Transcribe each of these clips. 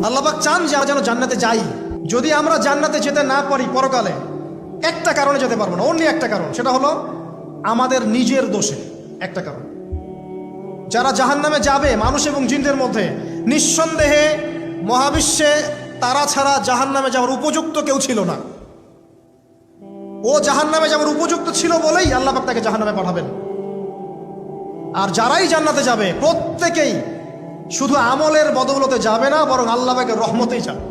আল্লাহ পাক চান যে আমরা যেন জান্নাতে যাই। যদি আমরা জান্নাতে যেতে না পারি পরকালে, একটা কারণে যেতে পারবো না, অনলি একটা কারণ, সেটা হলো আমাদের নিজের দোষে। একটা কারণ, যারা জাহান্নামে যাবে মানুষ এবং জিনদের মধ্যে, নিঃসন্দেহে মহাবিশ্বে তারা ছাড়া জাহান্নামে যাওয়ার উপযুক্ত কেউ ছিল না। ও জাহান্নামে যাওয়ার উপযুক্ত ছিল বলেই আল্লাহ পাক তাকে জাহান্নামে পাঠাবেন। আর যারাই জান্নাতে যাবে প্রত্যেকেই শুধু আমলের বদৌলতে যাবে না, বরং আল্লাহ পাকের রহমতেই যাবে।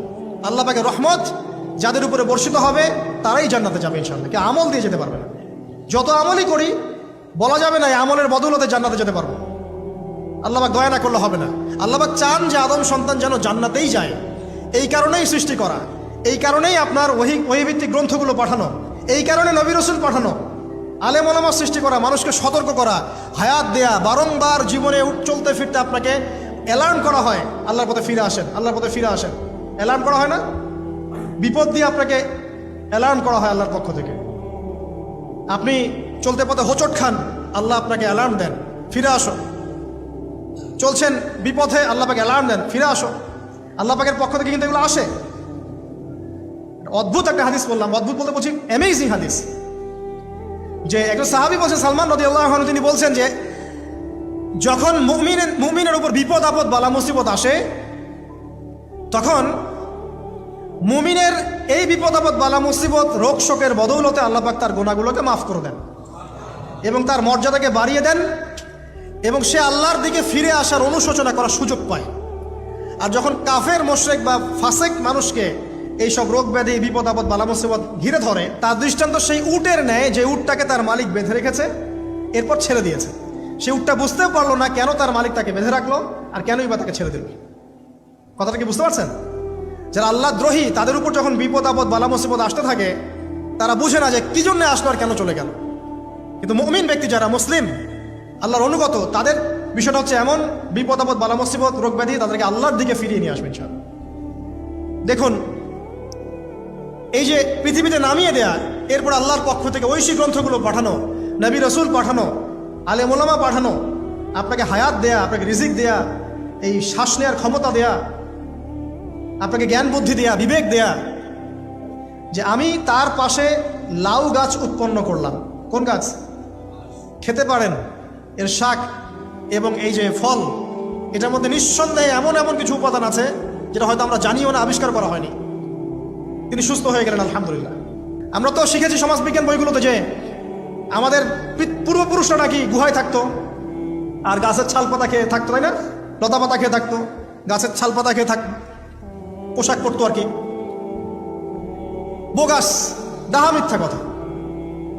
আল্লাহ পাকের রহমত যাদের উপরে বর্ষিত হবে তারাই জান্নাতে যাবে ইনশাআল্লাহ। কে আমল দিয়ে যেতে পারবে না। যত আমলই করি বলা যাবে না এই আমলের বদৌলতে জান্নাতে যেতে পারবো। আল্লাহ পাক দয়া না করলে হবে না। আল্লাহ পাক চান যে আদম সন্তান যেন জান্নাতেই যায়। এই কারণেই সৃষ্টি করা, এই কারণেই আপনার ওহীভিত্তিক গ্রন্থগুলো পাঠানো, এই কারণে নবী রাসূল পাঠানো, আলেম ওলামা সৃষ্টি করা, মানুষকে সতর্ক করা, হায়াত দেয়া, বারংবার জীবনে চলতে ফিরতে আপনাকে অ্যালার্ম করা হয় আল্লাহর পথে ফিরে আসেন, আল্লাহর পথে ফিরে আসেন। অ্যালার্ম করা হয় না? বিপদ দিয়ে আপনাকে অ্যালার্ম করা হয় আল্লাহর পক্ষ থেকে। আপনি চলতে পথে হোঁচট খান, আল্লাহ আপনাকে অ্যালার্ম দেন, ফিরে আসো। চলছেন বিপথে, আল্লাহ পাকে অ্যালার্ম দেন, ফিরে আসো। আল্লাহ পাকের পক্ষ থেকে কিন্তু এগুলো আসে। অদ্ভুত একটা হাদিস বললাম, অদ্ভুত বলতে বলছি অ্যামেজিং হাদিস। যে একজন সাহাবী বলছেন, সালমান রাদিয়াল্লাহু আনহু, তিনি বলছেন যে যখন মুমিনের উপর বিপদ আপদ বালা মুসিবত আসে, তখন মুমিনের এই বিপদ আপদ বালা মুসিবত রোগ শোকের বদৌলতে আল্লাহ পাক তার গুনাহগুলোকে মাফ করে দেন এবং তার মর্যাদাকে বাড়িয়ে দেন এবং সে আল্লাহর দিকে ফিরে আসার অনুশোচনা করার সুযোগ পায়। আর যখন কাফের মুশরিক বা ফাসেক মানুষকে এইসব রোগ ব্যাধি বিপদ আপদ বালা মুসিবত ঘিরে ধরে, তার দৃষ্টান্ত সেই উটের ন্যায় যে উটটাকে তার মালিক বেঁধে রেখেছে, এরপর ছেড়ে দিয়েছে। সে উটটা বুঝতেও পারলো না কেন তার মালিক তাকে বেঁধে রাখলো আর কেনই বা তাকে ছেড়ে দিল। কথাটা কি বুঝতে পারছেন? যারা আল্লাহ দ্রোহী তাদের উপর যখন বিপদ আপদ বালা মুসিবত আসতে থাকে, তারা বুঝে না যে কি জন্য আসলো আর কেন চলে গেল। কিন্তু মুমিন ব্যক্তি যারা মুসলিম, আল্লাহর অনুগত, তাদের বিষয়টা হচ্ছে এমন, বিপদ আপদ বালা মুসিবত রোগ ব্যাধি তাদেরকে আল্লাহর দিকে ফিরিয়ে নিয়ে আসবে ইনশাআল্লাহ। দেখুন, এই যে পৃথিবীতে নামিয়ে দেয়া, এরপর আল্লাহর পক্ষ থেকে ঐশী গ্রন্থগুলো পাঠানো, নবী রাসূল পাঠানো, আলেম ওলামা পাঠানো, আপনাকে হায়াত দেয়া, আপনাকে রিজিক দেয়া, এই শ্বাস নেওয়ার ক্ষমতা দেয়া, আপনাকে জ্ঞান বুদ্ধি দেয়া, বিবেক দেয়া, যে আমি তার পাশে লাউ গাছ উৎপন্ন করলাম। কোন গাছ? খেতে পারেন, এর শাক এবং এই যে ফল, এটার মধ্যে নিঃসন্দেহে এমন এমন কিছু উপাদান আছে যেটা হয়তো আমরা জানিও না, আবিষ্কার করা হয়নি। তিনি সুস্থ হয়ে গেলেন আলহামদুলিল্লাহ। আমরা তো শিখেছি সমাজবিজ্ঞান বইগুলোতে যে আমাদের পূর্বপুরুষরা নাকি গুহায় থাকতো আর গাছের ছাল পাতা খেয়ে থাকতো, তাই না? লতা পাতা খেয়ে থাকতো, গাছের ছাল পাতা খেয়ে থাকতো, পোশাক পরতো আর কি। বোগাস, ডাহা, মিথ্যা কথা।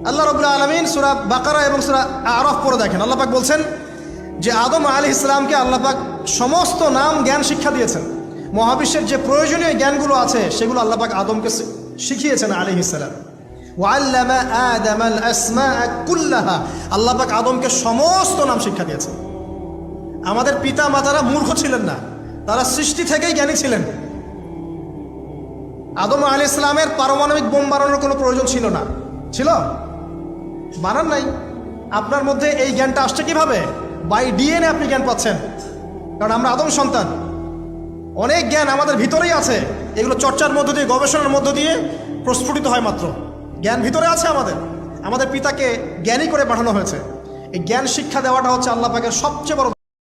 আল্লাহ রাব্বুল আলামিন সূরা বাকারা এবং সূরা আরাফ পড়ে দেখেন, আল্লাহ পাক বলছেন যে আদম আলাইহিস সালামকে আল্লাহ পাক সমস্ত নাম জ্ঞান শিক্ষা দিয়েছেন। মহাবিশ্বের যে প্রয়োজনীয় জ্ঞানগুলো আছে সেগুলো আল্লাহ পাক আদমকে শিখিয়েছেন আলাইহিস সালাম। ওয়াল্লামা আদামাল আসমাআ কুল্লাহা, আল্লাহ পাক আদমকে সমস্ত নাম শিক্ষা দিয়েছেন। আমাদের পিতা মাতারা মূর্খ ছিলেন না, তারা সৃষ্টি থেকেই জ্ঞানী ছিলেন। আদম আলাইহিস সালামের পারমাণবিক বোম বানানোর কোনো প্রয়োজন ছিল না। ছিল? বানান নাই। আপনার মধ্যে এই জ্ঞানটা আসছে কিভাবে? বাই ডিএনএ আপনি জ্ঞান পাচ্ছেন, কারণ আমরা আদম সন্তান। অনেক জ্ঞান আমাদের ভিতরেই আছে, এগুলো চর্চার মধ্য দিয়ে, গবেষণার মধ্য দিয়ে প্রস্ফুটিত হয় মাত্র। জ্ঞান ভিতরে আছে আমাদের পিতাকে জ্ঞানী করে পাঠানো হয়েছে। এই জ্ঞান শিক্ষা দেওয়াটা হচ্ছে আল্লাহ পাকের সবচেয়ে বড়